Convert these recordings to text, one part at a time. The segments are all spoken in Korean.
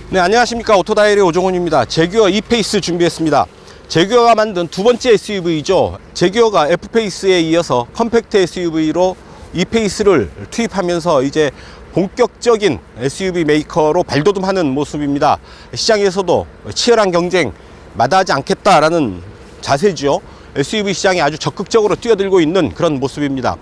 네, 안녕하십니까. 오토다이리 오종훈입니다. 제규어 e페이스 준비했습니다. 제규어가 만든 두 번째 SUV죠. 제규어가 F페이스에 이어서 컴팩트 SUV로 e페이스를 투입하면서 이제 본격적인 SUV 메이커로 발돋움하는 모습입니다. 시장에서도 치열한 경쟁 마다하지 않겠다라는 자세죠. SUV 시장에 아주 적극적으로 뛰어들고 있는 그런 모습입니다.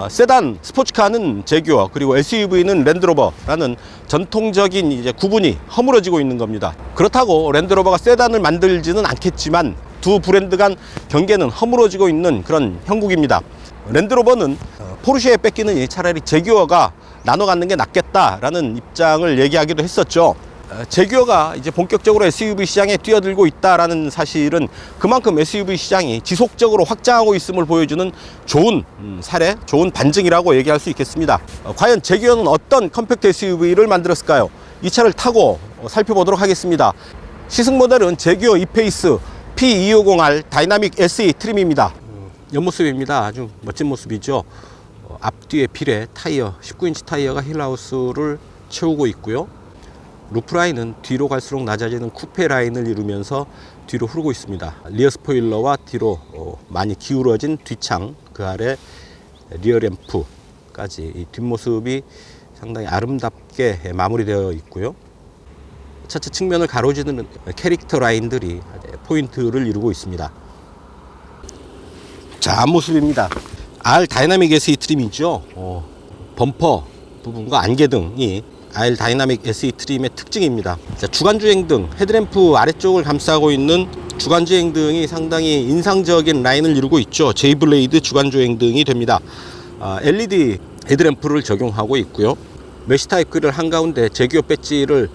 세단, 스포츠카는 제규어, 그리고 SUV는 랜드로버라는 전통적인 이제 구분이 허물어지고 있는 겁니다. 그렇다고 랜드로버가 세단을 만들지는 않겠지만 두 브랜드 간 경계는 허물어지고 있는 그런 형국입니다. 랜드로버는 포르쉐에 뺏기느니 차라리 제규어가 나눠 갖는 게 낫겠다라는 입장을 얘기하기도 했었죠. 제규어가 이제 본격적으로 SUV 시장에 뛰어들고 있다라는 사실은 그만큼 SUV 시장이 지속적으로 확장하고 있음을 보여주는 좋은 사례, 좋은 반증이라고 얘기할 수 있겠습니다. 과연 제규어는 어떤 컴팩트 SUV를 만들었을까요? 이 차를 타고 살펴보도록 하겠습니다. 시승 모델은 제규어 e페이스 P250R 다이나믹 SE 트림입니다. 옆모습입니다. 아주 멋진 모습이죠. 앞뒤에 필에 타이어, 19인치 타이어가 힐하우스를 채우고 있고요. 루프라인은 뒤로 갈수록 낮아지는 쿠페 라인을 이루면서 뒤로 흐르고 있습니다. 리어 스포일러와 뒤로 많이 기울어진 뒷창, 그 아래 리어 램프까지 이 뒷모습이 상당히 아름답게 마무리되어 있고요. 차체 측면을 가로지르는 캐릭터 라인들이 포인트를 이루고 있습니다. 자, 앞모습입니다. R 다이나믹 SE 트림이죠. 범퍼 부분과 안개등이 R 다이나믹 SE 트림의 특징입니다. 자, 주간주행등, 헤드램프 아래쪽을 감싸고 있는 주간주행등이 상당히 인상적인 라인을 이루고 있죠. J블레이드 주간주행등이 됩니다. LED 헤드램프를 적용하고 있고요. 메쉬 타입 그릴 한가운데 제규어 배지를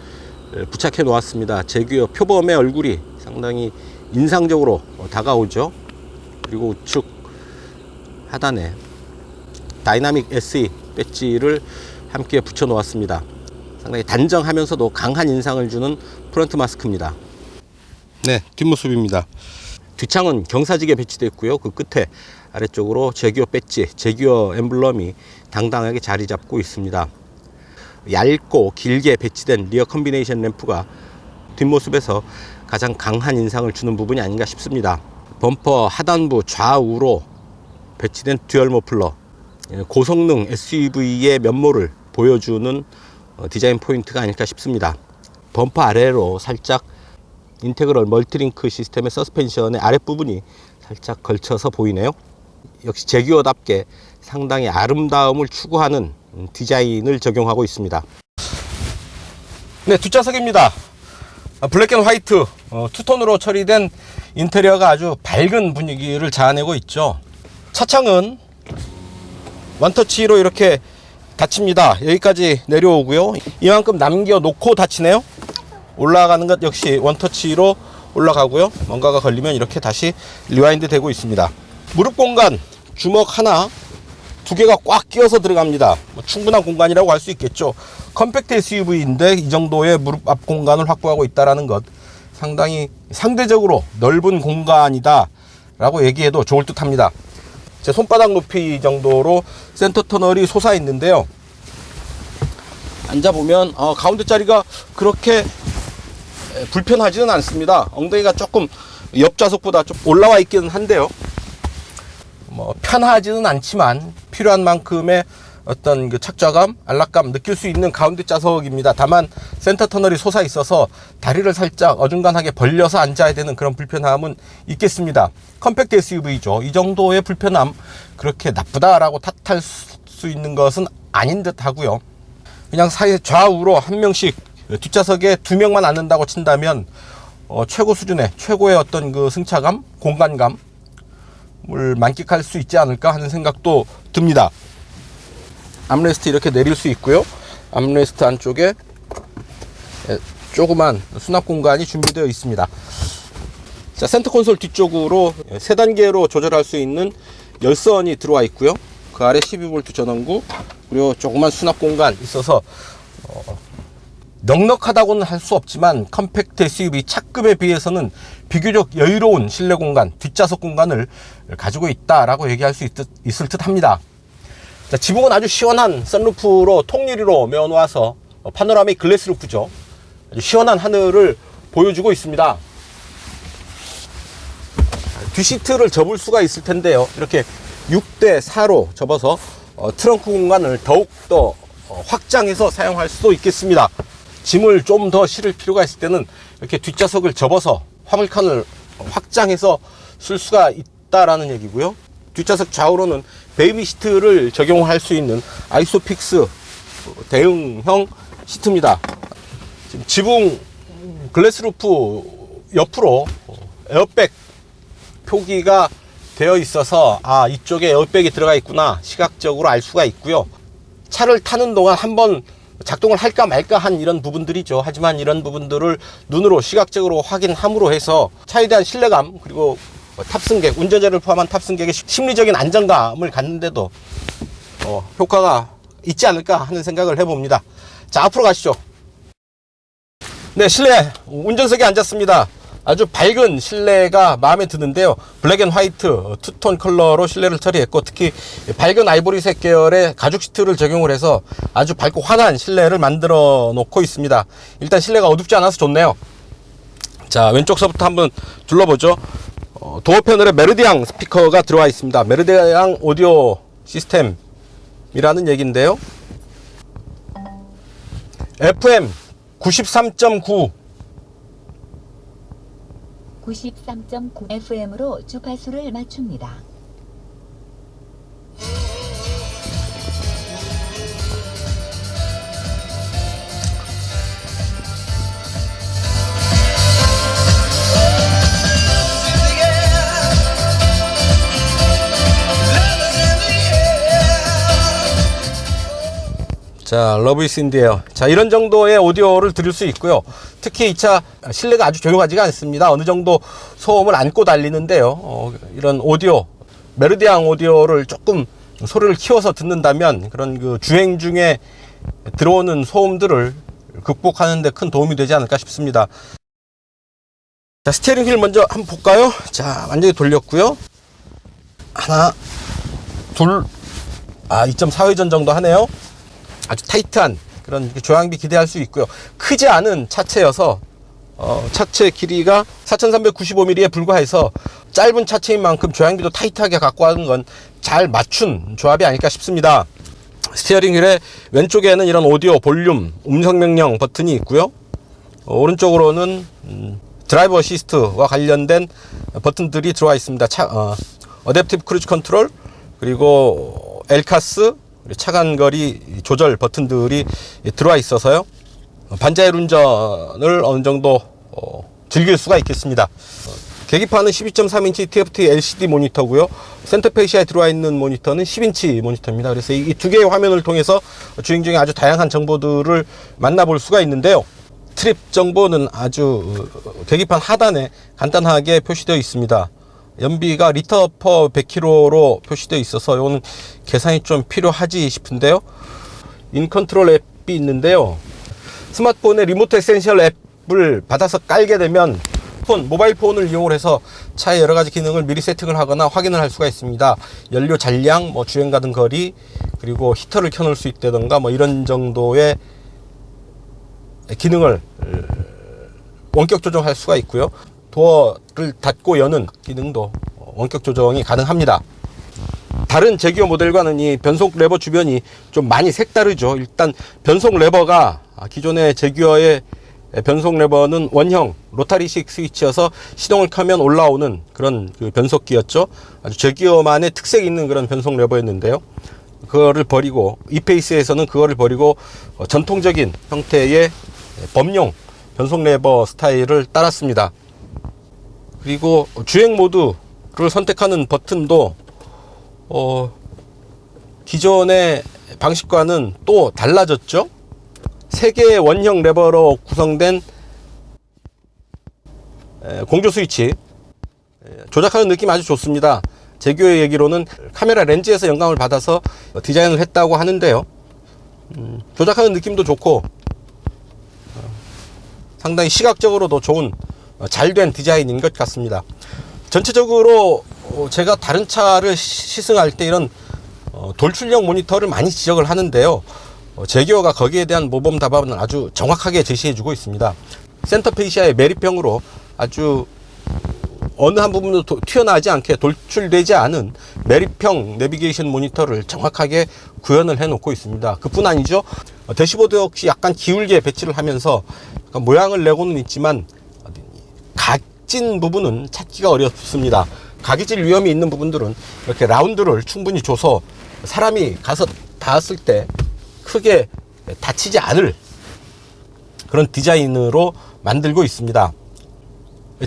부착해 놓았습니다. 제규어 표범의 얼굴이 상당히 인상적으로 다가오죠. 그리고 우측 하단에 다이나믹 SE 배지를 함께 붙여 놓았습니다. 상당히 단정하면서도 강한 인상을 주는 프론트 마스크입니다. 네, 뒷모습입니다. 뒷창은 경사지게 배치되어 있고요. 그 끝에 아래쪽으로 제규어 배지, 제규어 엠블럼이 당당하게 자리 잡고 있습니다. 얇고 길게 배치된 리어 컨비네이션 램프가 뒷모습에서 가장 강한 인상을 주는 부분이 아닌가 싶습니다. 범퍼 하단부 좌우로 배치된 듀얼 머플러, 고성능 SUV의 면모를 보여주는 디자인 포인트가 아닐까 싶습니다. 범퍼 아래로 살짝 인테그럴 멀티링크 시스템의 서스펜션의 아랫부분이 살짝 걸쳐서 보이네요. 역시 제규어답게 상당히 아름다움을 추구하는 디자인을 적용하고 있습니다. 네, 뒷좌석입니다. 블랙 앤 화이트 투톤으로 처리된 인테리어가 아주 밝은 분위기를 자아내고 있죠. 차창은 원터치로 이렇게 닫힙니다. 여기까지 내려오고요. 이만큼 남겨놓고 닫히네요. 올라가는 것 역시 원터치로 올라가고요. 뭔가가 걸리면 이렇게 다시 리와인드 되고 있습니다. 무릎 공간, 주먹 하나, 두 개가 꽉 끼어서 들어갑니다. 충분한 공간이라고 할 수 있겠죠. 컴팩트 SUV인데 이 정도의 무릎 앞 공간을 확보하고 있다는 것, 상당히 상대적으로 넓은 공간이다 라고 얘기해도 좋을 듯 합니다. 제 손바닥 높이 정도로 센터 터널이 솟아 있는데요. 앉아보면 가운데 자리가 그렇게 불편하지는 않습니다. 엉덩이가 조금 옆좌석보다 좀 올라와 있기는 한데요. 편하지는 않지만 필요한 만큼의 어떤 그 착좌감, 안락감 느낄 수 있는 가운데 좌석입니다. 다만 센터 터널이 솟아 있어서 다리를 살짝 어중간하게 벌려서 앉아야 되는 그런 불편함은 있겠습니다. 컴팩트 SUV죠. 이 정도의 불편함 그렇게 나쁘다라고 탓할 수 있는 것은 아닌 듯 하고요. 그냥 사이 좌우로 한 명씩 뒷좌석에 두 명만 앉는다고 친다면 최고 수준의 최고의 어떤 그 승차감, 공간감을 만끽할 수 있지 않을까 하는 생각도 듭니다. 암레스트 이렇게 내릴 수 있고요. 암레스트 안쪽에 조그만 수납 공간이 준비되어 있습니다. 자, 센터 콘솔 뒤쪽으로 세 단계로 조절할 수 있는 열선이 들어와 있고요. 그 아래 12V 전원구, 그리고 조그만 수납 공간 있어서 넉넉하다고는 할 수 없지만 컴팩트 SUV 차급에 비해서는 비교적 여유로운 실내 공간, 뒷좌석 공간을 가지고 있다라고 얘기할 수 있을 듯 합니다. 자, 지붕은 아주 시원한 선루프로 통유리로 메어놓아서 파노라믹 글래스 루프죠. 아주 시원한 하늘을 보여주고 있습니다. 뒷시트를 접을 수가 있을 텐데요. 이렇게 6대 4로 접어서 트렁크 공간을 더욱더 확장해서 사용할 수도 있겠습니다. 짐을 좀 더 실을 필요가 있을 때는 이렇게 뒷좌석을 접어서 화물칸을 확장해서 쓸 수가 있다라는 얘기고요. 뒷좌석 좌우로는 베이비 시트를 적용할 수 있는 아이소픽스 대응형 시트입니다. 지금 지붕 글래스 루프 옆으로 에어백 표기가 되어 있어서 이쪽에 에어백이 들어가 있구나 시각적으로 알 수가 있고요. 차를 타는 동안 한번 작동을 할까 말까 한 이런 부분들이죠. 하지만 이런 부분들을 눈으로 시각적으로 확인함으로 해서 차에 대한 신뢰감, 그리고 탑승객, 운전자를 포함한 탑승객의 심리적인 안정감을 갖는데도 효과가 있지 않을까 하는 생각을 해봅니다. 자, 앞으로 가시죠. 네, 실내 운전석에 앉았습니다. 아주 밝은 실내가 마음에 드는데요. 블랙 앤 화이트 투톤 컬러로 실내를 처리했고, 특히 밝은 아이보리색 계열의 가죽 시트를 적용을 해서 아주 밝고 환한 실내를 만들어 놓고 있습니다. 일단 실내가 어둡지 않아서 좋네요. 자, 왼쪽서부터 한번 둘러보죠. 도어 패널에 메르디앙 스피커가 들어와 있습니다. 메르디앙 오디오 시스템이라는 얘기인데요. FM 93.9 93.9 FM으로 주파수를 맞춥니다. 자, 러브 이즈 인 디 에어. 자, 이런 정도의 오디오를 들을 수 있고요. 특히 이 차 실내가 아주 조용하지가 않습니다. 어느 정도 소음을 안고 달리는데요. 이런 오디오, 메르디앙 오디오를 조금 소리를 키워서 듣는다면 그런 그 주행 중에 들어오는 소음들을 극복하는 데 큰 도움이 되지 않을까 싶습니다. 자, 스티어링 휠 먼저 한번 볼까요? 자, 완전히 돌렸고요. 하나, 둘, 2.4회전 정도 하네요. 아주 타이트한 그런 조향비 기대할 수 있고요. 크지 않은 차체여서 차체 길이가 4395mm에 불과해서 짧은 차체인 만큼 조향비도 타이트하게 갖고 가는 건 잘 맞춘 조합이 아닐까 싶습니다. 스티어링 휠의 왼쪽에는 이런 오디오, 볼륨, 음성 명령 버튼이 있고요. 오른쪽으로는 드라이버 어시스트와 관련된 버튼들이 들어와 있습니다. 어댑티브 크루즈 컨트롤, 그리고 엘카스, 차간거리 조절 버튼들이 들어와 있어서요. 반자율 운전을 어느 정도 즐길 수가 있겠습니다. 계기판은 12.3인치 TFT LCD 모니터고요. 센터페시아에 들어와 있는 모니터는 10인치 모니터입니다. 그래서 이 두 개의 화면을 통해서 주행 중에 아주 다양한 정보들을 만나볼 수가 있는데요. 트립 정보는 아주 계기판 하단에 간단하게 표시되어 있습니다. 연비가 리터 퍼 100km로 표시되어 있어서 이거는 계산이 좀 필요하지 싶은데요. 인컨트롤 앱이 있는데요. 스마트폰에 리모트 에센셜 앱을 받아서 깔게 되면 모바일 폰을 이용을 해서 차의 여러 가지 기능을 미리 세팅을 하거나 확인을 할 수가 있습니다. 연료 잔량, 주행 가는 거리, 그리고 히터를 켜놓을 수 있다던가 이런 정도의 기능을 원격 조정할 수가 있고요. 도어를 닫고 여는 기능도 원격 조정이 가능합니다. 다른 제기어 모델과는 이 변속 레버 주변이 좀 많이 색다르죠. 일단 변속 레버가 기존의 제기어의 변속 레버는 원형 로타리식 스위치여서 시동을 켜면 올라오는 그런 그 변속기였죠. 아주 제기어만의 특색 있는 그런 변속 레버였는데요. 그거를 버리고 이페이스에서는 그거를 버리고 전통적인 형태의 범용 변속 레버 스타일을 따랐습니다. 그리고 주행 모드를 선택하는 버튼도 기존의 방식과는 또 달라졌죠. 3개의 원형 레버로 구성된 공조 스위치, 조작하는 느낌 아주 좋습니다. 제규어의 얘기로는 카메라 렌즈에서 영감을 받아서 디자인을 했다고 하는데요. 조작하는 느낌도 좋고 상당히 시각적으로도 좋은 잘된 디자인인 것 같습니다. 전체적으로 제가 다른 차를 시승할 때 이런 돌출형 모니터를 많이 지적을 하는데요. 제기어가 거기에 대한 모범 답안을 아주 정확하게 제시해주고 있습니다. 센터페시아의 매립형으로 아주 어느 한 부분도 튀어나오지 않게 돌출되지 않은 매립형 내비게이션 모니터를 정확하게 구현을 해 놓고 있습니다. 그뿐 아니죠. 대시보드 역시 약간 기울게 배치를 하면서 모양을 내고는 있지만 각진 부분은 찾기가 어렵습니다. 각질 위험이 있는 부분들은 이렇게 라운드를 충분히 줘서 사람이 가서 닿았을 때 크게 다치지 않을 그런 디자인으로 만들고 있습니다.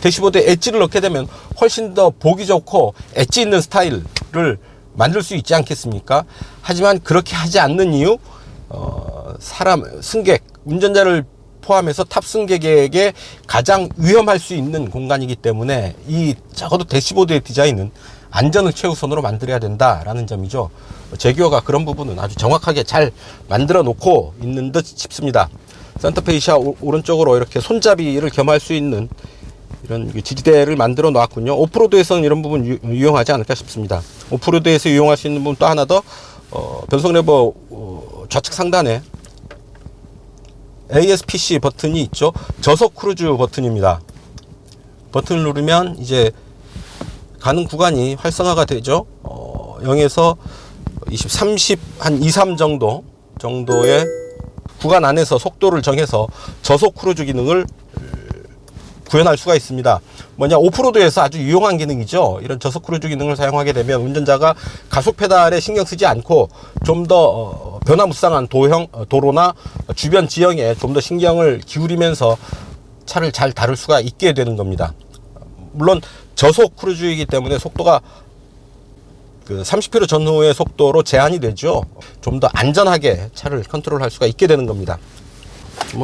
대시보드에 엣지를 넣게 되면 훨씬 더 보기 좋고 엣지 있는 스타일을 만들 수 있지 않겠습니까? 하지만 그렇게 하지 않는 이유, 사람, 승객, 운전자를 포함해서 탑승객에게 가장 위험할 수 있는 공간이기 때문에 적어도 대시보드의 디자인은 안전을 최우선으로 만들어야 된다라는 점이죠. 제기어가 그런 부분은 아주 정확하게 잘 만들어 놓고 있는 듯 싶습니다. 센터페시아 오른쪽으로 이렇게 손잡이를 겸할 수 있는 이런 지지대를 만들어 놨군요. 오프로드에서는 이런 부분 유용하지 않을까 싶습니다. 오프로드에서 이용할 수 있는 부분 또 하나 더, 변속 레버 좌측 상단에 ASPC 버튼이 있죠. 저속 크루즈 버튼입니다. 버튼을 누르면 이제 가는 구간이 활성화가 되죠. 0에서 20, 30, 한 2, 3 정도의 구간 안에서 속도를 정해서 저속 크루즈 기능을 구현할 수가 있습니다. 뭐냐, 오프로드에서 아주 유용한 기능이죠. 이런 저속 크루즈 기능을 사용하게 되면 운전자가 가속 페달에 신경 쓰지 않고 좀 더 변화무쌍한 도로나 주변 지형에 좀 더 신경을 기울이면서 차를 잘 다룰 수가 있게 되는 겁니다. 물론 저속 크루즈이기 때문에 속도가 30km 전후의 속도로 제한이 되죠. 좀 더 안전하게 차를 컨트롤할 수가 있게 되는 겁니다.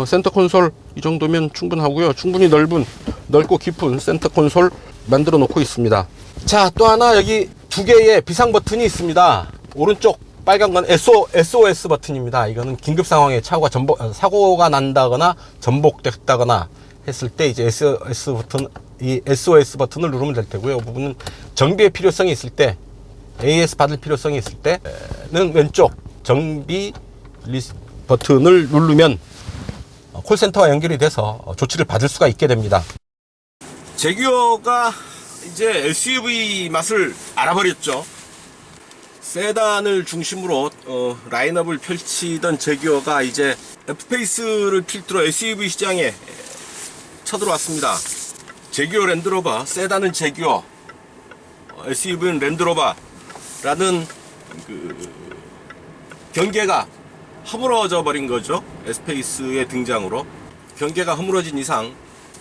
센터 콘솔 이 정도면 충분하고요. 충분히 넓고 깊은 센터 콘솔 만들어 놓고 있습니다. 자, 또 하나 여기 두 개의 비상 버튼이 있습니다. 오른쪽 빨간 건 SOS 버튼입니다. 이거는 긴급 상황에 사고가 난다거나 전복됐다거나 했을 때 이제 SOS 버튼을 누르면 될 테고요. 이 부분은 정비의 필요성이 있을 때, AS 받을 필요성이 있을 때는 왼쪽 정비 버튼을 누르면 콜센터와 연결이 돼서 조치를 받을 수가 있게 됩니다. 제기어가 이제 SUV 맛을 알아버렸죠. 세단을 중심으로 라인업을 펼치던 제기어가 이제 F페이스를 필두로 SUV 시장에 쳐들어왔습니다. 제기어 랜드로버, 세단은 제기어, SUV는 랜드로버라는 경계가 허물어져 버린 거죠. S페이스의 등장으로 경계가 허물어진 이상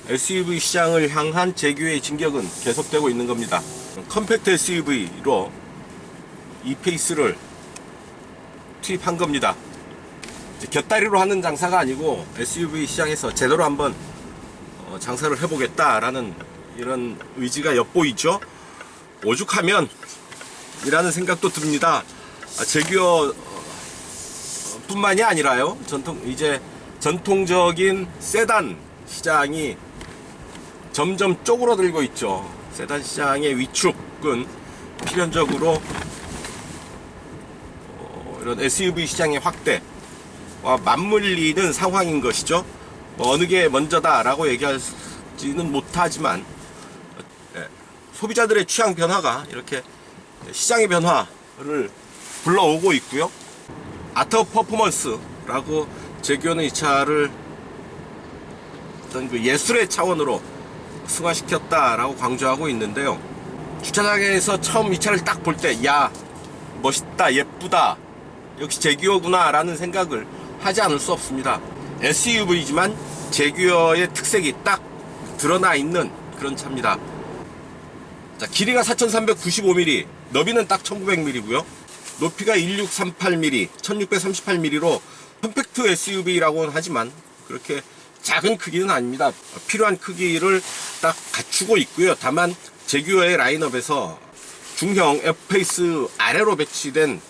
SUV 시장을 향한 제기어의 진격은 계속되고 있는 겁니다. 컴팩트 SUV로 이페이스를 투입한 겁니다. 곁다리로 하는 장사가 아니고 SUV 시장에서 제대로 한번 장사를 해보겠다라는 이런 의지가 엿보이죠. 오죽하면 이라는 생각도 듭니다. 제기어 뿐만이 아니라요. 전통적인 세단 시장이 점점 쪼그라들고 있죠. 세단 시장의 위축은 필연적으로 이런 SUV 시장의 확대와 맞물리는 상황인 것이죠. 어느 게 먼저다라고 얘기하지는 못하지만 소비자들의 취향 변화가 이렇게 시장의 변화를 불러오고 있고요. 아트 오브 퍼포먼스라고 제기어는 이 차를 어떤 예술의 차원으로 승화시켰다라고 강조하고 있는데요. 주차장에서 처음 이 차를 딱 볼 때, 야, 멋있다, 예쁘다, 역시 제기어구나 라는 생각을 하지 않을 수 없습니다. SUV지만 제기어의 특색이 딱 드러나 있는 그런 차입니다. 자, 길이가 4395mm, 너비는 딱 1900mm고요. 높이가 1638mm, 1638mm로 컴팩트 SUV라고는 하지만 그렇게 작은 크기는 아닙니다. 필요한 크기를 딱 갖추고 있고요. 다만 제기어의 라인업에서 중형 F페이스 아래로 배치된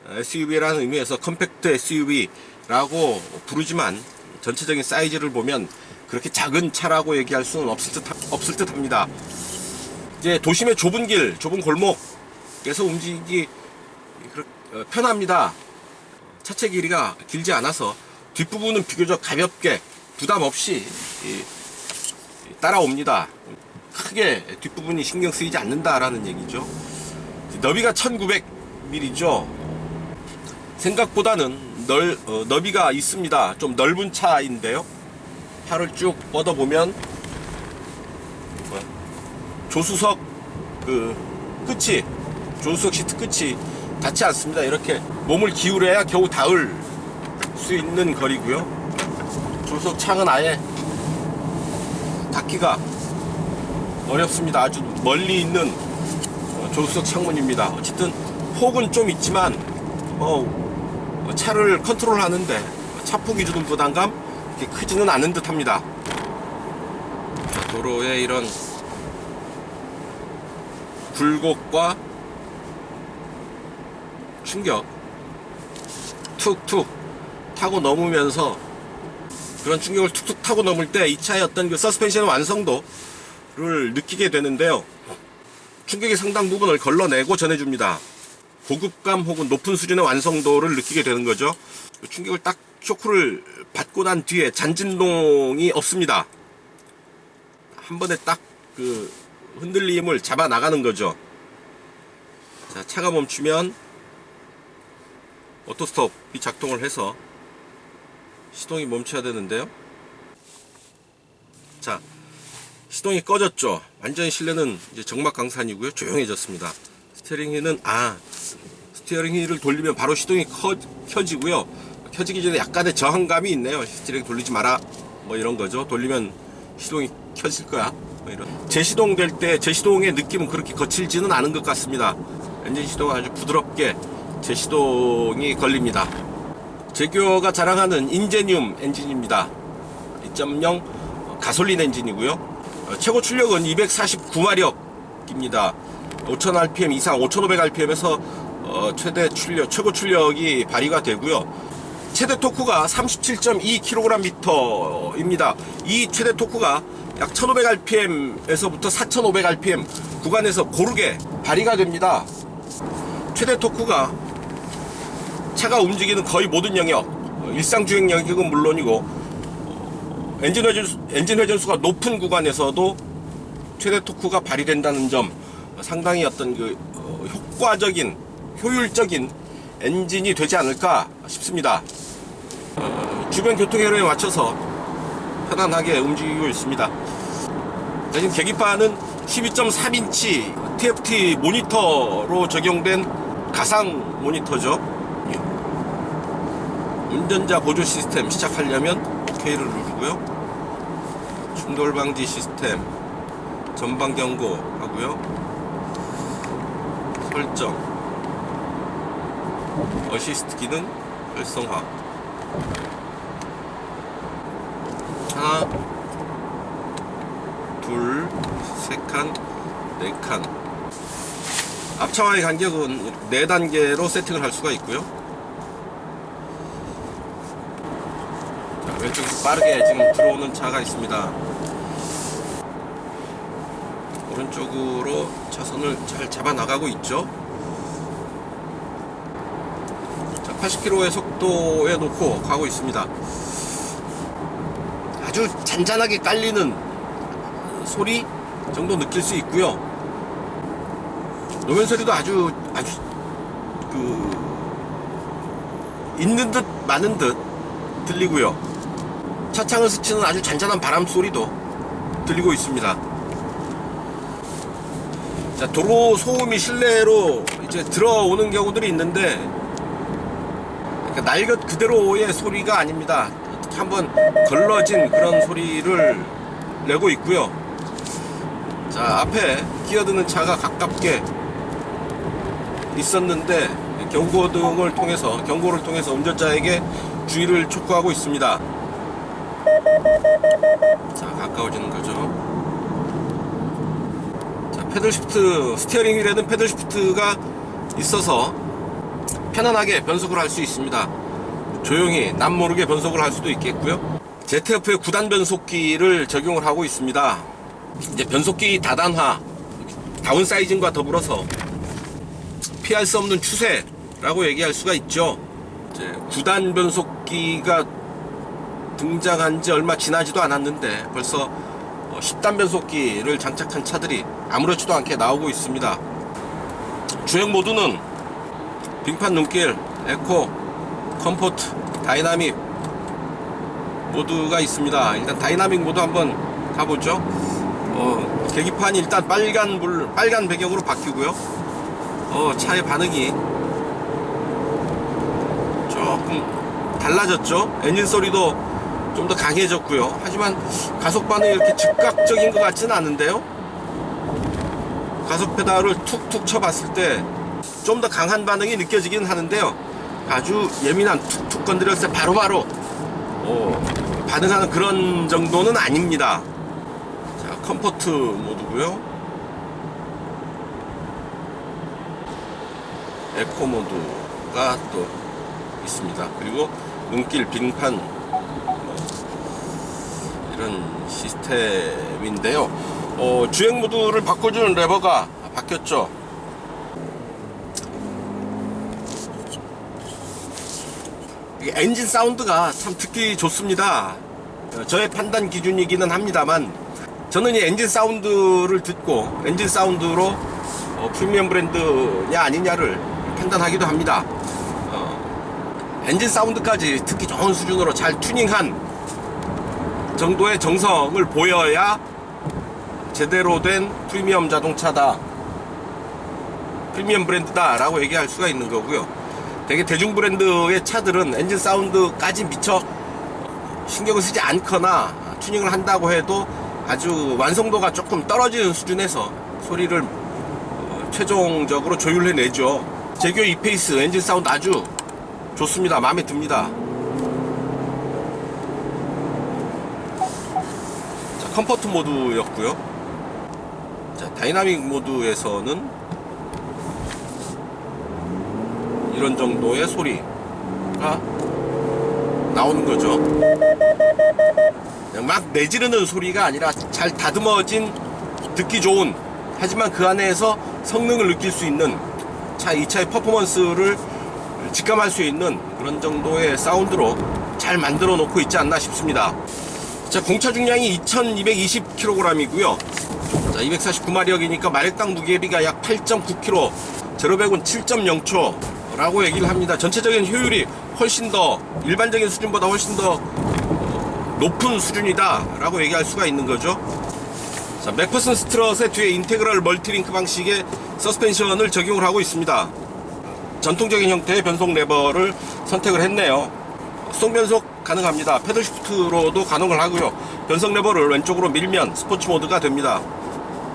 SUV라는 의미에서 컴팩트 SUV라고 부르지만 전체적인 사이즈를 보면 그렇게 작은 차라고 얘기할 수는 없을 듯 합니다. 이제 도심의 좁은 길, 좁은 골목에서 움직이기 편합니다. 차체 길이가 길지 않아서 뒷부분은 비교적 가볍게 부담 없이 따라옵니다. 크게 뒷부분이 신경 쓰이지 않는다라는 얘기죠. 너비가 1900mm죠. 생각보다는 너비가 있습니다. 좀 넓은 차인데요. 팔을 쭉 뻗어보면 조수석 끝이, 조수석 시트 끝이 닿지 않습니다. 이렇게 몸을 기울여야 겨우 닿을 수 있는 거리고요. 조수석 창은 아예 닫기가 어렵습니다. 아주 멀리 있는 조수석 창문입니다. 어쨌든 폭은 좀 있지만 차를 컨트롤 하는데 차폭이 주는 부담감 그렇게 크지는 않은 듯 합니다. 도로에 이런 굴곡과 충격 툭툭 타고 넘으면서, 그런 충격을 툭툭 타고 넘을 때 이 차의 어떤 그 서스펜션 완성도를 느끼게 되는데요. 충격의 상당 부분을 걸러내고 전해줍니다. 고급감 혹은 높은 수준의 완성도를 느끼게 되는 거죠. 충격을 딱 쇼크를 받고 난 뒤에 잔진동이 없습니다. 한 번에 딱 그 흔들림을 잡아 나가는 거죠. 자, 차가 멈추면 오토스톱이 작동을 해서 시동이 멈춰야 되는데요. 자, 시동이 꺼졌죠. 완전히 실내는 이제 정막강산이고요. 조용해졌습니다. 스티어링 휠을 돌리면 바로 시동이 켜지고요. 켜지기 전에 약간의 저항감이 있네요. 스티어링 돌리지 마라, 뭐 이런 거죠. 돌리면 시동이 켜질 거야, 뭐 이런. 재시동될 때 재시동의 느낌은 그렇게 거칠지는 않은 것 같습니다. 엔진 시동은 아주 부드럽게 재시동이 걸립니다. 제규어가 자랑하는 인제늄 엔진입니다. 2.0 가솔린 엔진이고요. 최고 출력은 249마력입니다. 5000rpm 이상, 5500rpm에서 최고 출력이 발휘가 되고요. 최대 토크가 37.2kgm입니다. 이 최대 토크가 약 1500rpm에서부터 4500rpm 구간에서 고르게 발휘가 됩니다. 최대 토크가 차가 움직이는 거의 모든 영역, 일상 주행 영역은 물론이고 엔진 회전수가 높은 구간에서도 최대 토크가 발휘된다는 점, 상당히 어떤 그 효과적인, 효율적인 엔진이 되지 않을까 싶습니다. 주변 교통 회로에 맞춰서 편안하게 움직이고 있습니다. 지금 계기판은 12.3인치 TFT 모니터로 적용된 가상 모니터죠. 운전자 보조 시스템 시작하려면 OK를 누르고요. 충돌 방지 시스템 전방 경고 하고요. 설정, 어시스트 기능 활성화. 하나, 둘, 세 칸, 네 칸. 앞차와의 간격은 4단계로 세팅을 할 수가 있고요. 자, 왼쪽에서 빠르게 지금 들어오는 차가 있습니다. 오른쪽으로 차선을 잘 잡아 나가고 있죠. 자, 80km의 속도에 놓고 가고 있습니다. 아주 잔잔하게 깔리는 소리 정도 느낄 수 있고요. 노면 소리도 아주 있는 듯 많은 듯 들리고요. 차창을 스치는 아주 잔잔한 바람 소리도 들리고 있습니다. 자, 도로 소음이 실내로 이제 들어오는 경우들이 있는데, 그러니까 날 것 그대로의 소리가 아닙니다. 한번 걸러진 그런 소리를 내고 있고요. 자, 앞에 끼어드는 차가 가깝게 있었는데 경고를 통해서 운전자에게 주의를 촉구하고 있습니다. 자, 가까워지는 거죠. 자, 패들 시프트, 스티어링 휠에는 패들 시프트가 있어서 편안하게 변속을 할 수 있습니다. 조용히 남모르게 변속을 할 수도 있겠고요. ZF의 9단 변속기를 적용을 하고 있습니다. 이제 변속기 다단화, 다운사이징과 더불어서 피할 수 없는 추세라고 얘기할 수가 있죠. 이제 9단 변속기가 등장한 지 얼마 지나지도 않았는데 벌써 10단 변속기를 장착한 차들이 아무렇지도 않게 나오고 있습니다. 주행 모드는 빙판 눈길, 에코, 컴포트, 다이나믹 모드가 있습니다. 일단 다이나믹 모드 한번 가보죠. 계기판이 일단 빨간 배경으로 바뀌고요. 차의 반응이 조금 달라졌죠. 엔진 소리도 좀 더 강해졌고요. 하지만 가속 반응이 이렇게 즉각적인 것 같지는 않은데요. 가속 페달을 툭툭 쳐봤을 때 좀 더 강한 반응이 느껴지긴 하는데요. 아주 예민한 툭툭 건드렸을 때 바로바로 반응하는 그런 정도는 아닙니다. 자, 컴포트 모드고요. 에코 모드가 또 있습니다. 그리고 눈길, 빙판 이런 시스템인데요. 주행 모드를 바꿔주는 레버가 바뀌었죠. 엔진 사운드가 참 듣기 좋습니다. 저의 판단 기준이기는 합니다만 저는 이 엔진 사운드를 듣고 엔진 사운드로 프리미엄 브랜드냐 아니냐를 판단하기도 합니다. 엔진 사운드까지 듣기 좋은 수준으로 잘 튜닝한 정도의 정성을 보여야 제대로 된 프리미엄 자동차다, 프리미엄 브랜드다 라고 얘기할 수가 있는 거고요. 되게 대중 브랜드의 차들은 엔진 사운드까지 미처 신경을 쓰지 않거나 튜닝을 한다고 해도 아주 완성도가 조금 떨어지는 수준에서 소리를 최종적으로 조율해내죠. 제규어 E-페이스 엔진 사운드 아주 좋습니다. 마음에 듭니다. 자, 컴포트 모드였고요. 자, 다이나믹 모드에서는 이런 정도의 소리가 나오는 거죠. 그냥 막 내지르는 소리가 아니라 잘 다듬어진 듣기 좋은, 하지만 그 안에서 성능을 느낄 수 있는 이 차의 퍼포먼스를 직감할 수 있는 그런 정도의 사운드로 잘 만들어 놓고 있지 않나 싶습니다. 자, 공차 중량이 2220kg이고요. 자, 249마력이니까 마력당 무게비가 약 8.9kg, 제로백은 7.0초 라고 얘기를 합니다. 전체적인 효율이 훨씬 더 일반적인 수준보다 훨씬 더 높은 수준이다 라고 얘기할 수가 있는 거죠. 자, 맥퍼슨 스트럿의 뒤에 인테그럴 멀티링크 방식의 서스펜션을 적용을 하고 있습니다. 전통적인 형태의 변속 레버를 선택을 했네요. 수동 변속 가능합니다. 패들 시프트로도 가능을 하고요. 변속 레버를 왼쪽으로 밀면 스포츠 모드가 됩니다.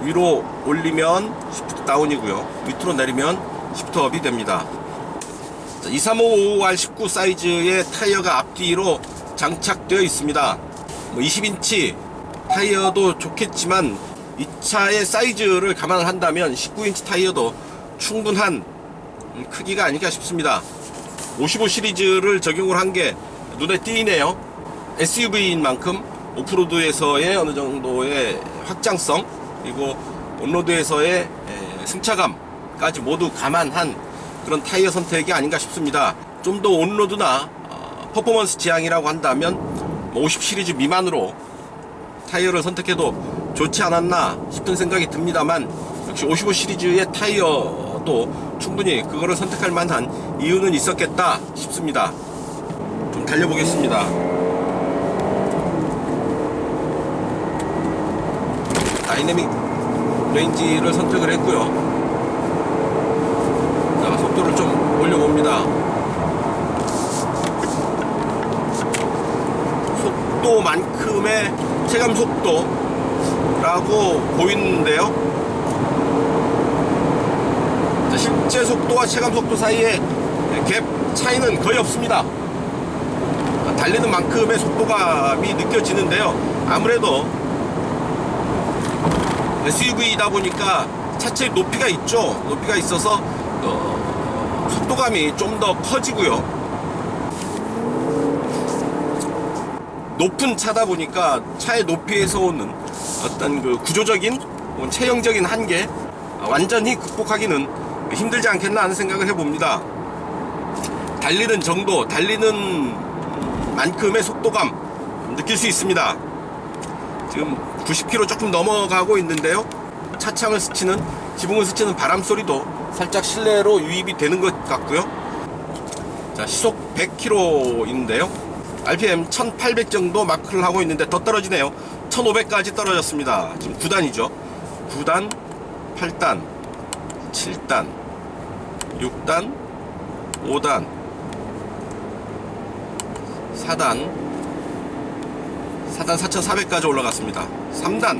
위로 올리면 시프트 다운이고요. 밑으로 내리면 시프트 업이 됩니다. 235R19 사이즈의 타이어가 앞뒤로 장착되어 있습니다. 20인치 타이어도 좋겠지만 이 차의 사이즈를 감안을 한다면 19인치 타이어도 충분한 크기가 아닐까 싶습니다. 55 시리즈를 적용을 한 게 눈에 띄네요. SUV인 만큼 오프로드에서의 어느 정도의 확장성, 그리고 온로드에서의 승차감까지 모두 감안한 그런 타이어 선택이 아닌가 싶습니다. 좀 더 온로드나 퍼포먼스 지향이라고 한다면 50 시리즈 미만으로 타이어를 선택해도 좋지 않았나 싶은 생각이 듭니다만, 역시 55 시리즈의 타이어도 충분히 그거를 선택할 만한 이유는 있었겠다 싶습니다. 좀 달려보겠습니다. 다이내믹 레인지를 선택을 했고요. 자, 속도를 좀 올려봅니다. 속도만큼의 체감 속도라고 보이는데요. 자, 실제 속도와 체감 속도 사이에 갭 차이는 거의 없습니다. 달리는 만큼의 속도감이 느껴지는데요. 아무래도 SUV이다 보니까 차체에 높이가 있죠. 높이가 있어서 속도감이 좀 더 커지고요. 높은 차다 보니까 차의 높이에서 오는 어떤 그 구조적인 체형적인 한계 완전히 극복하기는 힘들지 않겠나 하는 생각을 해봅니다. 달리는 정도, 달리는 만큼의 속도감 느낄 수 있습니다. 지금 90km 조금 넘어가고 있는데요. 차창을 스치는, 지붕을 스치는 바람 소리도 살짝 실내로 유입이 되는 것 같고요. 자, 시속 100km인데요. RPM 1800 정도 마크를 하고 있는데 더 떨어지네요. 1500까지 떨어졌습니다. 지금 9단이죠. 9단, 8단, 7단, 6단, 5단, 4단, 4단 4400까지 올라갔습니다. 3단,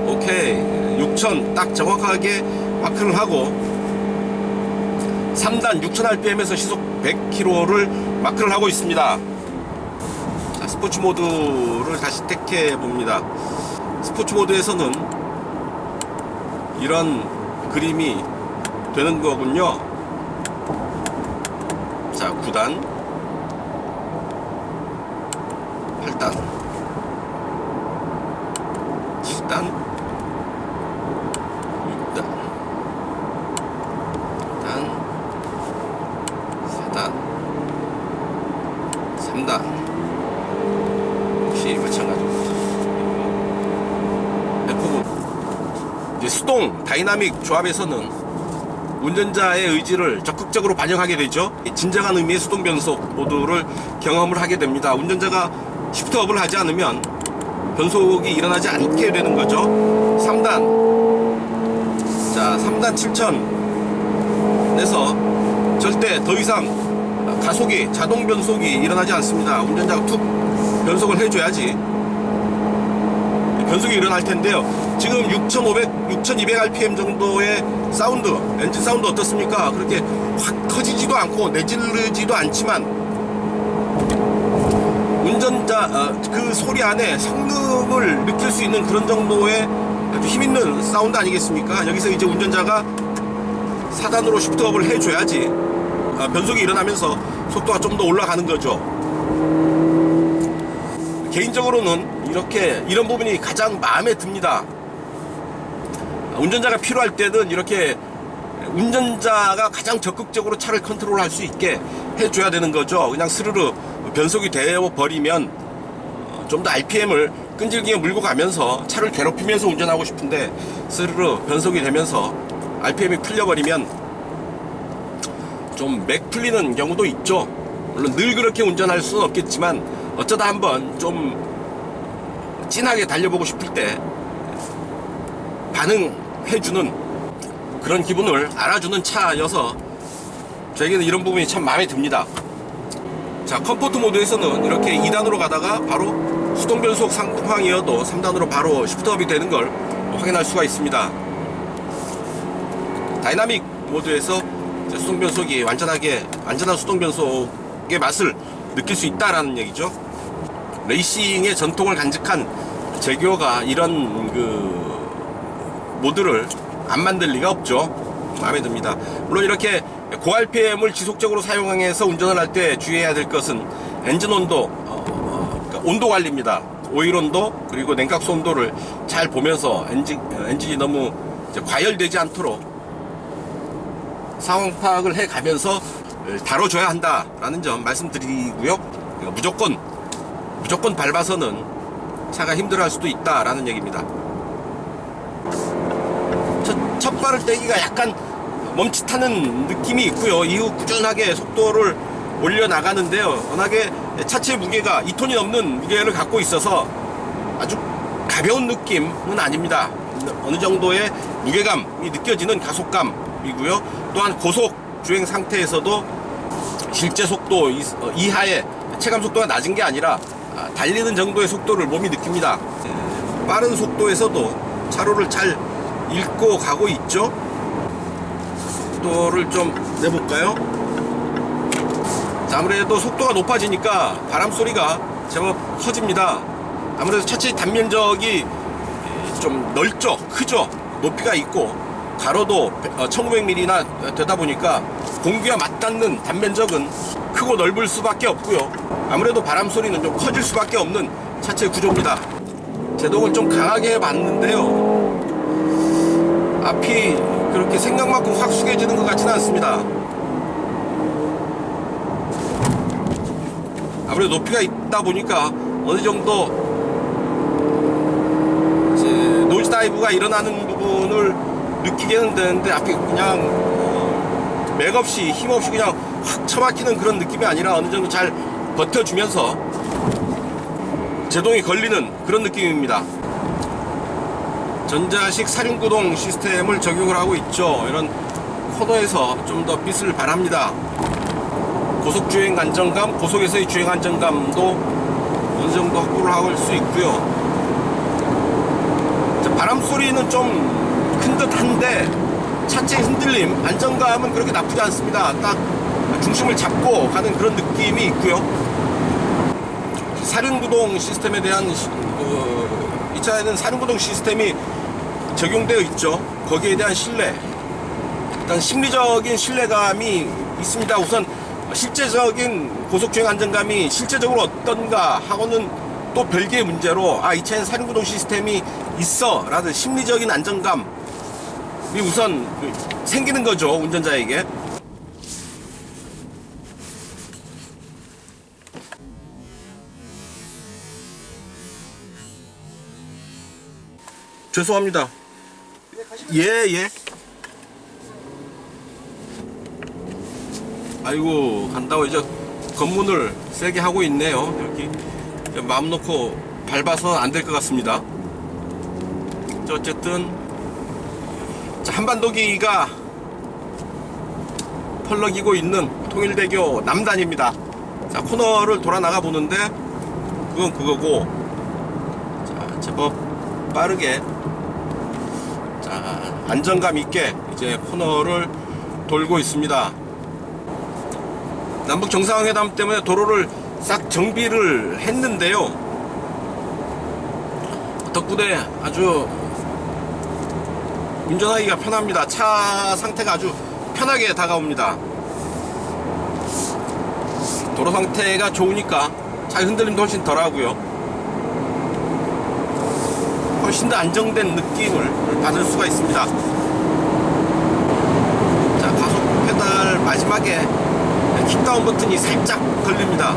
오케이. 6000 딱 정확하게 마크를 하고 3단 6000rpm에서 시속 100km를 마크를 하고 있습니다. 자, 스포츠 모드를 다시 택해 봅니다. 스포츠 모드에서는 이런 그림이 되는 거군요. 자, 9단, 8단, 7단, 6단, 4단, 3단. 역시 마찬가지입니다. F9. 이제 수동, 다이나믹 조합에서는 운전자의 의지를 적극적으로 반영하게 되죠. 진정한 의미의 수동 변속 모드를 경험을 하게 됩니다. 운전자가 시프트업을 하지 않으면 변속이 일어나지 않게 되는 거죠. 3단. 자, 3단 7000에서 절대 더 이상 가속이, 자동 변속이 일어나지 않습니다. 운전자가 툭 변속을 해줘야지 변속이 일어날 텐데요. 지금 6200rpm 정도의 사운드, 엔진 사운드 어떻습니까? 그렇게 확 터지지도 않고 내지르지도 않지만 운전자 그 소리 안에 성능을 느낄 수 있는 그런 정도의 아주 힘있는 사운드 아니겠습니까? 여기서 이제 운전자가 4단으로 시프트업을 해줘야지 변속이 일어나면서 속도가 좀 더 올라가는 거죠. 개인적으로는 이런 부분이 가장 마음에 듭니다. 운전자가 필요할 때는 이렇게 운전자가 가장 적극적으로 차를 컨트롤할 수 있게 해줘야 되는 거죠. 그냥 스르르 변속이 되어 버리면 좀 더 RPM을 끈질기게 물고 가면서 차를 괴롭히면서 운전하고 싶은데 스르르 변속이 되면서 RPM이 풀려버리면 좀 맥 풀리는 경우도 있죠. 물론 늘 그렇게 운전할 수는 없겠지만 어쩌다 한번 좀 진하게 달려보고 싶을 때 반응해주는 그런 기분을 알아주는 차여서 저에게는 이런 부분이 참 마음에 듭니다. 자, 컴포트 모드에서는 이렇게 2단으로 가다가 바로 수동 변속 상황이어도 3단으로 바로 시프트업이 되는 걸 확인할 수가 있습니다. 다이나믹 모드에서 수동 변속이 완전한 수동 변속의 맛을 느낄 수 있다라는 얘기죠. 레이싱의 전통을 간직한 제규어가 이런 모드를 안 만들 리가 없죠. 마음에 듭니다. 물론 이렇게 고RPM을 지속적으로 사용해서 운전을 할 때 주의해야 될 것은 엔진 온도, 그러니까 온도 관리입니다. 오일 온도 그리고 냉각수 온도를 잘 보면서 엔진이 너무 과열되지 않도록 상황 파악을 해가면서 다뤄줘야 한다라는 점 말씀드리고요. 무조건 밟아서는 차가 힘들어할 수도 있다라는 얘기입니다. 첫 발을 떼기가 약간 멈칫하는 느낌이 있고요. 이후 꾸준하게 속도를 올려나가는데요. 워낙에 차체 무게가 2톤이 넘는 무게를 갖고 있어서 아주 가벼운 느낌은 아닙니다. 어느 정도의 무게감이 느껴지는 가속감이고요. 또한 고속 주행 상태에서도 실제 속도 이하의 체감 속도가 낮은 게 아니라 달리는 정도의 속도를 몸이 느낍니다. 빠른 속도에서도 차로를 잘 읽고 가고 있죠. 속도를 좀 내볼까요? 자, 아무래도 속도가 높아지니까 바람 소리가 제법 커집니다. 아무래도 차체 단면적이 좀 넓죠, 크죠, 높이가 있고 가로도 1900mm나 되다 보니까 공기와 맞닿는 단면적은 크고 넓을 수밖에 없고요. 아무래도 바람 소리는 좀 커질 수밖에 없는 차체 구조입니다. 제동을 좀 강하게 해봤는데요. 앞이 그렇게 생각만큼 확 숙여지는 것 같지는 않습니다. 아무래도 높이가 있다 보니까 어느 정도 이제 노이즈 다이브가 일어나는 부분을 느끼게는 되는데 앞에 그냥 맥없이 힘없이 그냥 확 처박히는 그런 느낌이 아니라 어느 정도 잘 버텨주면서 제동이 걸리는 그런 느낌입니다. 전자식 사륜구동 시스템을 적용을 하고 있죠. 이런 코너에서 좀 더 빛을 발합니다. 고속주행 안정감, 고속에서의 주행 안정감도 어느 정도 확보를 할 수 있고요. 바람 소리는 좀 큰 듯한데 차체 흔들림, 안정감은 그렇게 나쁘지 않습니다. 딱 중심을 잡고 가는 그런 느낌이 있고요. 사륜구동 시스템에 대한 이 차에는 사륜구동 시스템이 적용되어 있죠. 거기에 대한 신뢰, 일단 심리적인 신뢰감이 있습니다. 우선 실제적인 고속주행 안정감이 실제적으로 어떤가 하고는 또 별개의 문제로 이 차에는 사륜구동 시스템이 있어 라는 심리적인 안정감이 우선 생기는 거죠, 운전자에게. 죄송합니다. 예. 아이고, 간다고 이제 검문을 세게 하고 있네요. 여기 마음 놓고 밟아서 안 될 것 같습니다. 어쨌든 한반도기가 펄럭이고 있는 통일대교 남단입니다. 자, 코너를 돌아 나가 보는데 그건 그거고, 자, 제법 빠르게, 자, 안정감 있게 이제 코너를 돌고 있습니다. 남북 정상회담 때문에 도로를 싹 정비를 했는데요. 덕분에 아주 운전하기가 편합니다. 차 상태가 아주 편하게 다가옵니다. 도로 상태가 좋으니까 차 흔들림도 훨씬 덜 하고요. 훨씬 더 안정된 느낌을 받을 수가 있습니다. 자, 가속 페달 마지막에 킥다운 버튼이 살짝 걸립니다.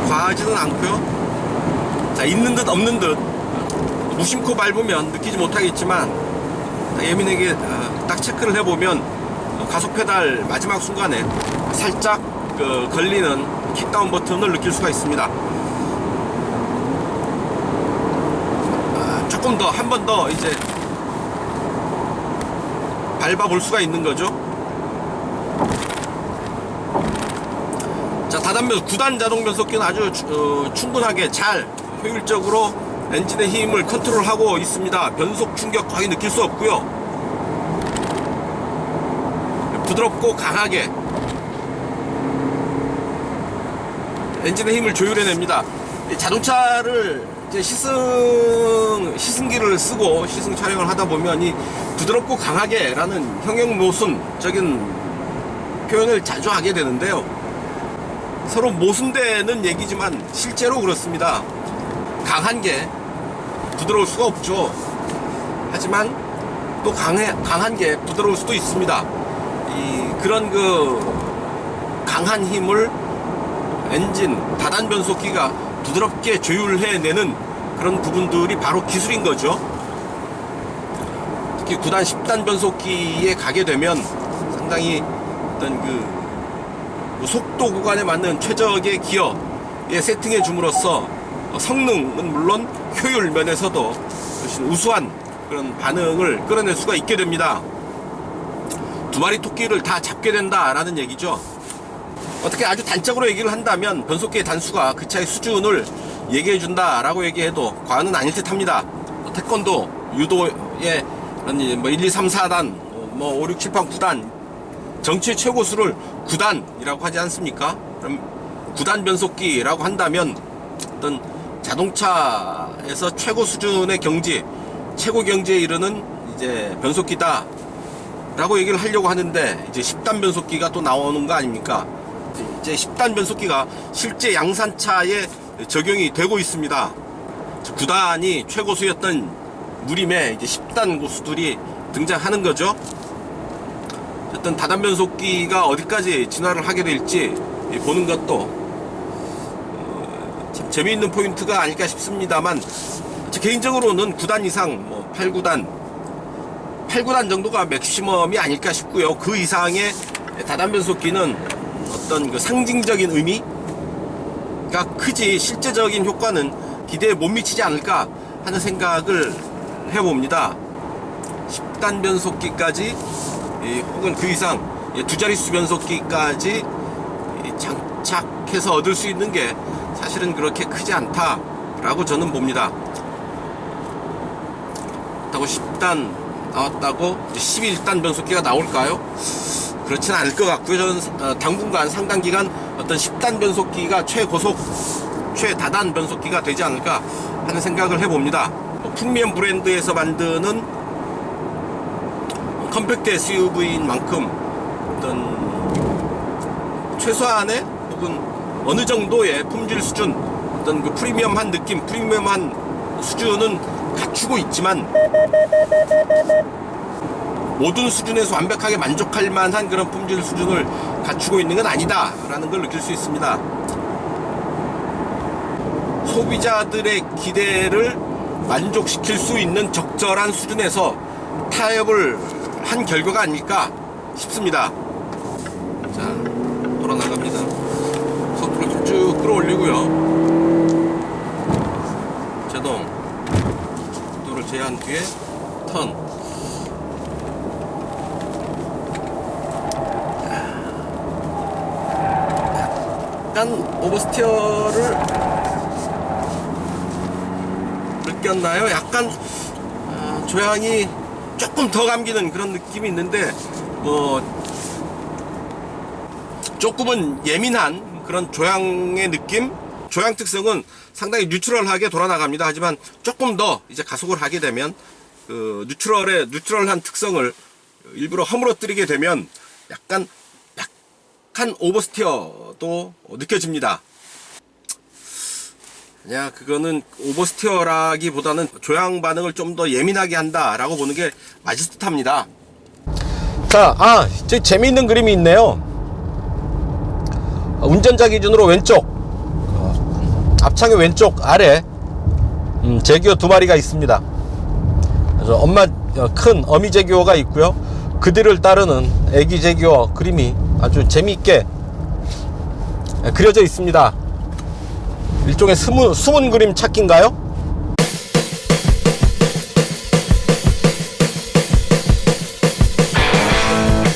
과하지는 않고요. 자, 있는 듯 없는 듯 무심코 밟으면 느끼지 못하겠지만 예민하게 딱 체크를 해보면 가속 페달 마지막 순간에 살짝 걸리는 킥다운 버튼을 느낄 수가 있습니다. 조금 더, 한 번 더 이제 밟아볼 수가 있는 거죠. 자, 다단변 9단 자동 변속기는 아주 충분하게 잘 효율적으로 엔진의 힘을 컨트롤하고 있습니다. 변속 충격 거의 느낄 수 없고요. 부드럽고 강하게 엔진의 힘을 조율해냅니다. 자동차를 이제 시승기를 쓰고 시승 촬영을 하다 보면 이 부드럽고 강하게 라는 형용모순적인 표현을 자주 하게 되는데요. 서로 모순되는 얘기지만 실제로 그렇습니다. 강한 게 부드러울 수가 없죠. 하지만 또 강한 게 부드러울 수도 있습니다. 그런 강한 힘을 엔진 다단 변속기가 부드럽게 조율해내는 그런 부분들이 바로 기술인 거죠. 특히 9단 10단 변속기에 가게 되면 상당히 어떤 속도 구간에 맞는 최적의 기어에 세팅해 줌으로써 성능은 물론 효율 면에서도 우수한 그런 반응을 끌어낼 수가 있게 됩니다. 두 마리 토끼를 다 잡게 된다라는 얘기죠. 어떻게 아주 단적으로 얘기를 한다면 변속기의 단수가 그 차의 수준을 얘기해 준다라고 얘기해도 과언은 아닐 듯 합니다. 태권도, 유도의 1, 2, 3, 4단, 5, 6, 7, 8, 9단 정치의 최고수를 9단이라고 하지 않습니까? 그럼 9단 변속기라고 한다면 어떤 자동차에서 최고 수준의 경지, 최고 경지에 이르는 이제 변속기다 라고 얘기를 하려고 하는데, 이제 10단 변속기가 또 나오는 거 아닙니까? 이제 10단 변속기가 실제 양산차에 적용이 되고 있습니다. 9단이 최고수였던 무림에 이제 10단 고수들이 등장하는 거죠. 어떤 다단 변속기가 어디까지 진화를 하게 될지 보는 것도 참 재미있는 포인트가 아닐까 싶습니다만, 제 개인적으로는 9단 이상, 뭐 8구단 정도가 맥시멈이 아닐까 싶고요. 그 이상의 다단 변속기는 어떤 그 상징적인 의미가 크지 실제적인 효과는 기대에 못 미치지 않을까 하는 생각을 해봅니다. 10단 변속기까지 혹은 그 이상 두 자릿수 변속기까지 장착해서 얻을 수 있는 게 사실은 그렇게 크지 않다라고 저는 봅니다. 그렇다고 10단 나왔다고 11단 변속기가 나올까요? 그렇지는 않을 것 같고요. 저는 당분간 상당기간 어떤 10단 변속기가 최고속, 최다단 변속기가 되지 않을까 하는 생각을 해봅니다. 프리미엄 브랜드에서 만드는 컴팩트 SUV인 만큼 어떤 최소한의 혹은 어느 정도의 품질 수준, 어떤 그 프리미엄한 느낌, 프리미엄한 수준은 갖추고 있지만 모든 수준에서 완벽하게 만족할 만한 그런 품질 수준을 갖추고 있는 건 아니다 라는 걸 느낄 수 있습니다. 소비자들의 기대를 만족시킬 수 있는 적절한 수준에서 타협을 한 결과가 아닐까 싶습니다. 자, 돌아나갑니다. 속도를 좀 쭉 끌어올리고요. 제동 속도를 제한 뒤에 턴. 약간 오버스티어를 느꼈나요? 약간 조향이 조금 더 감기는 그런 느낌이 있는데, 뭐 조금은 예민한 그런 조향의 느낌? 조향 특성은 상당히 뉴트럴하게 돌아나갑니다. 하지만 조금 더 이제 가속을 하게 되면 그 뉴트럴한 특성을 일부러 허물어뜨리게 되면 약간 오버스티어도 느껴집니다. 그냥 그거는 오버스티어라기보다는 조향 반응을 좀 더 예민하게 한다라고 보는 게 맞을 듯합니다. 자, 이제 재미있는 그림이 있네요. 운전자 기준으로 왼쪽, 앞창의 왼쪽 아래 제규어 2마리가 있습니다. 그래서 큰 어미 제규어가 있고요. 그들을 따르는 애기 제규어 그림이 아주 재미있게 그려져 있습니다. 일종의 숨은 그림 찾기인가요?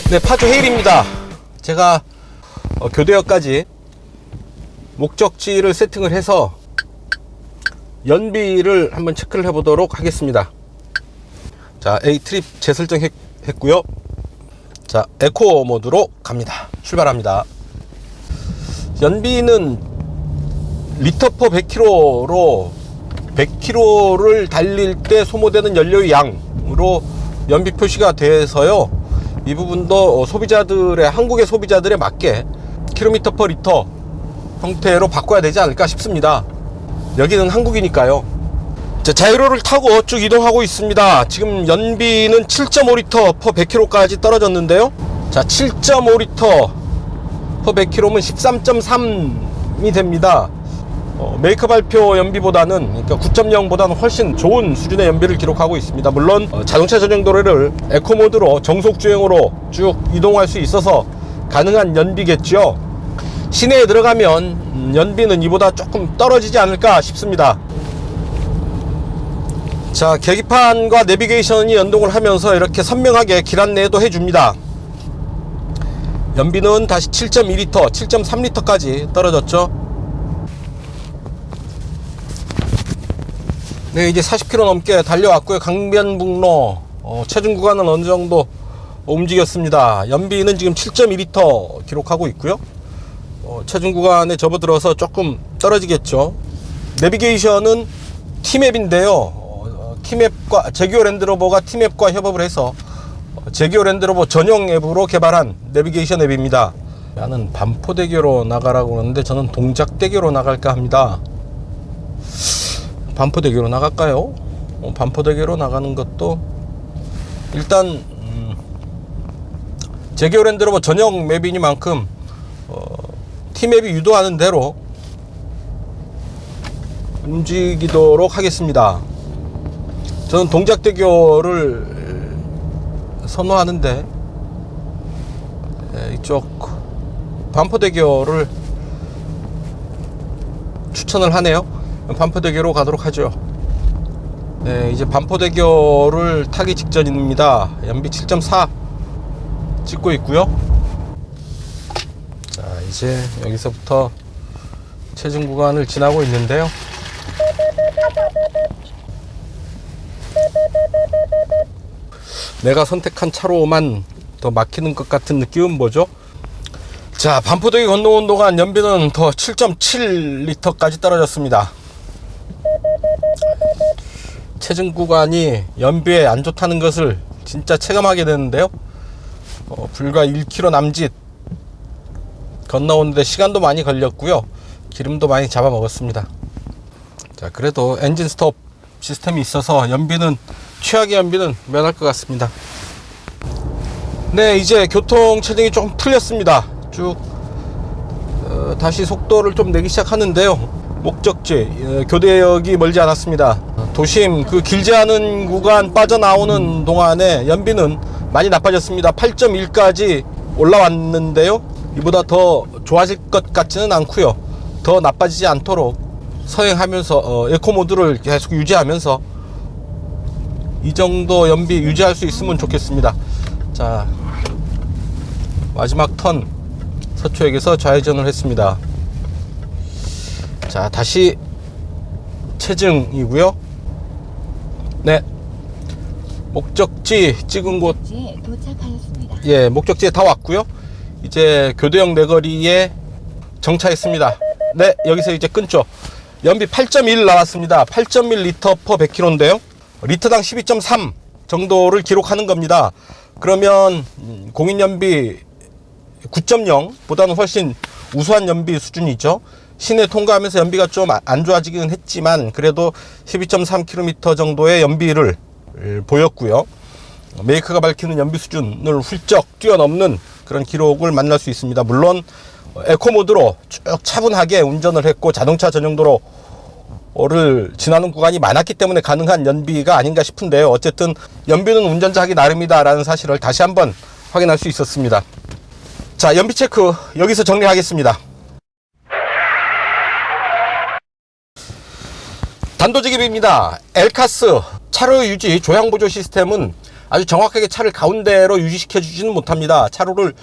네, 파주 헤일입니다. 제가 교대역까지 목적지를 세팅을 해서 연비를 한번 체크를 해보도록 하겠습니다. 자, A 트립 재설정 했고요. 자, 에코 모드로 갑니다. 출발합니다. 연비는 리터 퍼 100km로 100km를 달릴 때 소모되는 연료의 양으로 연비 표시가 돼서요. 이 부분도 한국의 소비자들에 맞게 킬로미터 퍼 리터 형태로 바꿔야 되지 않을까 싶습니다. 여기는 한국이니까요. 자, 자이로를 타고 쭉 이동하고 있습니다. 지금 연비는 7.5리터 퍼 100km까지 떨어졌는데요. 자, 7.5리터 퍼 100km면 13.3이 됩니다. 메이커 발표 연비보다는, 그러니까 9.0보다는 훨씬 좋은 수준의 연비를 기록하고 있습니다. 물론 자동차 전용 도로를 에코 모드로 정속 주행으로 쭉 이동할 수 있어서 가능한 연비겠죠. 시내에 들어가면 연비는 이보다 조금 떨어지지 않을까 싶습니다. 자, 계기판과 내비게이션이 연동을 하면서 이렇게 선명하게 길 안내도 해줍니다. 연비는 다시 7.2리터, 7.3리터까지 떨어졌죠. 네, 이제 40km 넘게 달려왔고요. 강변북로 체중 구간은 어느 정도 움직였습니다. 연비는 지금 7.2리터 기록하고 있고요. 체중 구간에 접어들어서 조금 떨어지겠죠. 내비게이션은 T맵인데요. T맵과 제규어 랜드로버가 T맵과 협업을 해서 제규어 랜드로버 전용 앱으로 개발한 내비게이션 앱입니다. 나는 반포대교로 나가라고 그러는데 저는 동작대교로 나갈까 합니다. 반포대교로 나갈까요? 반포대교로 나가는 것도 일단 제규어 랜드로버 전용 맵이니만큼 T맵이 유도하는 대로 움직이도록 하겠습니다. 저는 동작대교를 선호하는데 이쪽 반포대교를 추천을 하네요. 반포대교로 가도록 하죠. 네, 이제 반포대교를 타기 직전입니다. 연비 7.4 찍고 있고요. 자, 이제 여기서부터 체증 구간을 지나고 있는데요. 내가 선택한 차로만 더 막히는 것 같은 느낌은 뭐죠? 자, 반포대교 건너온 동안 연비는 더 7.7리터까지 떨어졌습니다. 체증 구간이 연비에 안 좋다는 것을 진짜 체감하게 되는데요. 불과 1km 남짓 건너오는데 시간도 많이 걸렸고요. 기름도 많이 잡아먹었습니다. 자, 그래도 엔진 스톱 시스템이 있어서 연비는 최악의 연비는 면할 것 같습니다. 네, 이제 교통 체증이 좀 풀렸습니다. 쭉 다시 속도를 좀 내기 시작하는데요. 목적지 교대역이 멀지 않았습니다. 도심 그 길지 않은 구간 빠져나오는 동안에 연비는 많이 나빠졌습니다. 8.1까지 올라왔는데요. 이보다 더 좋아질 것 같지는 않고요. 더 나빠지지 않도록 서행하면서 에코 모드를 계속 유지하면서 이 정도 연비 유지할 수 있으면 좋겠습니다. 자, 마지막 턴 서초역에서 좌회전을 했습니다. 자, 다시 체증이고요. 네, 목적지 찍은 곳 도착하였습니다. 예, 목적지에 다 왔고요. 이제 교대역 내거리에 정차했습니다. 네, 여기서 이제 끊죠. 연비 8.1 나왔습니다. 8.1리터 per 100km인데요. 리터당 12.3 정도를 기록하는 겁니다. 그러면 공인연비 9.0 보다는 훨씬 우수한 연비 수준이죠. 시내 통과하면서 연비가 좀 안 좋아지긴 했지만 그래도 12.3km 정도의 연비를 보였고요. 메이커가 밝히는 연비 수준을 훌쩍 뛰어넘는 그런 기록을 만날 수 있습니다. 물론 에코 모드로 쭉 차분하게 운전을 했고 자동차 전용도로를 지나는 구간이 많았기 때문에 가능한 연비가 아닌가 싶은데요. 어쨌든 연비는 운전자 하기 나름이다 라는 사실을 다시 한번 확인할 수 있었습니다. 자, 연비 체크 여기서 정리하겠습니다. 단도직입입니다. 엘카스 차로 유지 조향 보조 시스템은 아주 정확하게 차를 가운데로 유지시켜 주지는 못합니다. 차로를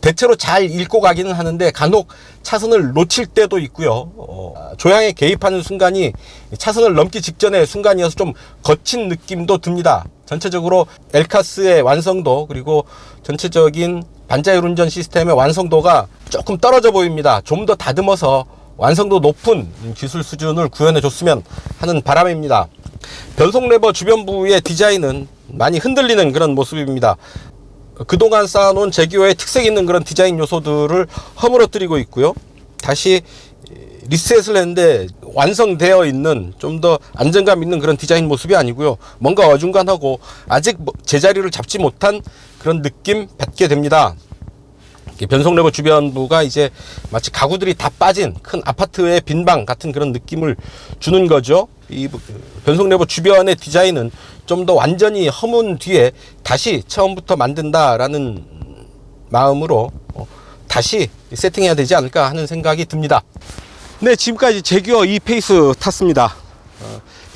대체로 잘 읽고 가기는 하는데 간혹 차선을 놓칠 때도 있고요. 조향에 개입하는 순간이 차선을 넘기 직전의 순간이어서 좀 거친 느낌도 듭니다. 전체적으로 엘카스의 완성도 그리고 전체적인 반자율 운전 시스템의 완성도가 조금 떨어져 보입니다. 좀 더 다듬어서 완성도 높은 기술 수준을 구현해 줬으면 하는 바람입니다. 변속 레버 주변부의 디자인은 많이 흔들리는 그런 모습입니다. 그동안 쌓아놓은 제규어의 특색 있는 그런 디자인 요소들을 허물어뜨리고 있고요. 다시 리셋을 했는데 완성되어 있는 좀 더 안정감 있는 그런 디자인 모습이 아니고요. 뭔가 어중간하고 아직 제자리를 잡지 못한 그런 느낌 받게 됩니다. 변속 레버 주변부가 이제 마치 가구들이 다 빠진 큰 아파트의 빈방 같은 그런 느낌을 주는 거죠. 이 변속 레버 주변의 디자인은 좀 더 완전히 허문 뒤에 다시 처음부터 만든다라는 마음으로 다시 세팅해야 되지 않을까 하는 생각이 듭니다. 네, 지금까지 제규어 E-페이스 탔습니다.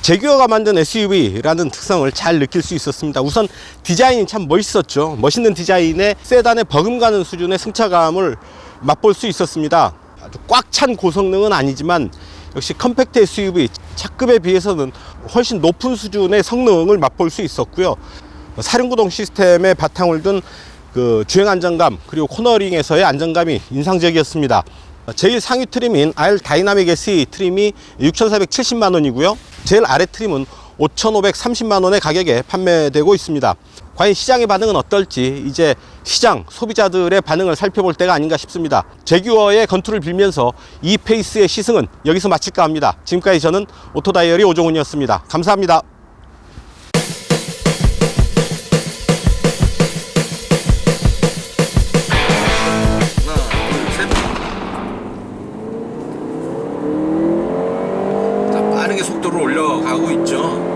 제규어가 만든 SUV라는 특성을 잘 느낄 수 있었습니다. 우선 디자인이 참 멋있었죠. 멋있는 디자인에 세단에 버금가는 수준의 승차감을 맛볼 수 있었습니다. 아주 꽉 찬 고성능은 아니지만 역시 컴팩트 SUV 차급에 비해서는 훨씬 높은 수준의 성능을 맛볼 수 있었고요. 사륜구동 시스템에 바탕을 둔 그 주행 안정감 그리고 코너링에서의 안정감이 인상적이었습니다. 제일 상위 트림인 R 다이나믹 SE 트림이 6,470만 원이고요. 제일 아래 트림은 5,530만 원의 가격에 판매되고 있습니다. 과연 시장의 반응은 어떨지 이제 시장 소비자들의 반응을 살펴볼 때가 아닌가 싶습니다. 제규어의 건투를 빌면서 E-페이스의 시승은 여기서 마칠까 합니다. 지금까지 저는 오토다이어리 오종훈이었습니다. 감사합니다. 속도를 올려가고 있죠.